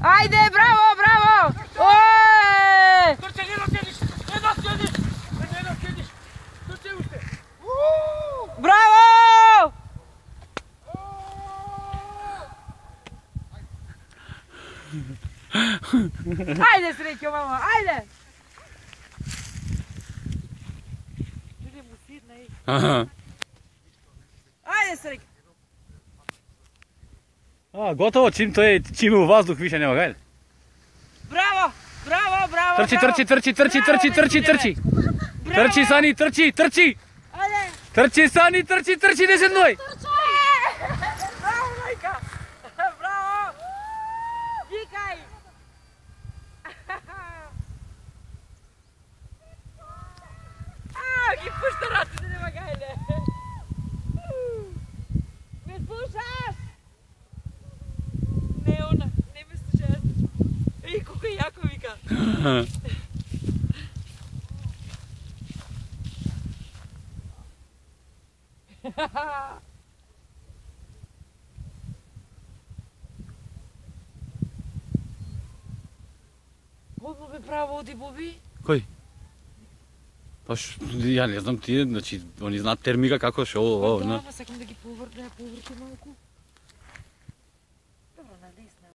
Ајде, браво, браво! Ој! Трче, едно седиш! Трче уште! Браво! Ајде, среќо, мамо, ајде! Ајде, среќо! Готово, чим е у ваздух, више нема гајде. Браво! Браво, браво! Трчи! Трчи, Сани, трчи! Ајде! Трчи, Сани, трчи, 10-0! Браво, мајка! Браво! Викај! Ги пушта раците, нема гајле! Ме слушаш? Не, она, не ме слушаш. Еј, колко е јако вика. Колко бе право оди, Боби? Кој? Ја не знам тие, значи, они знаат термика како шо, Да, сакам да ги повртам малку.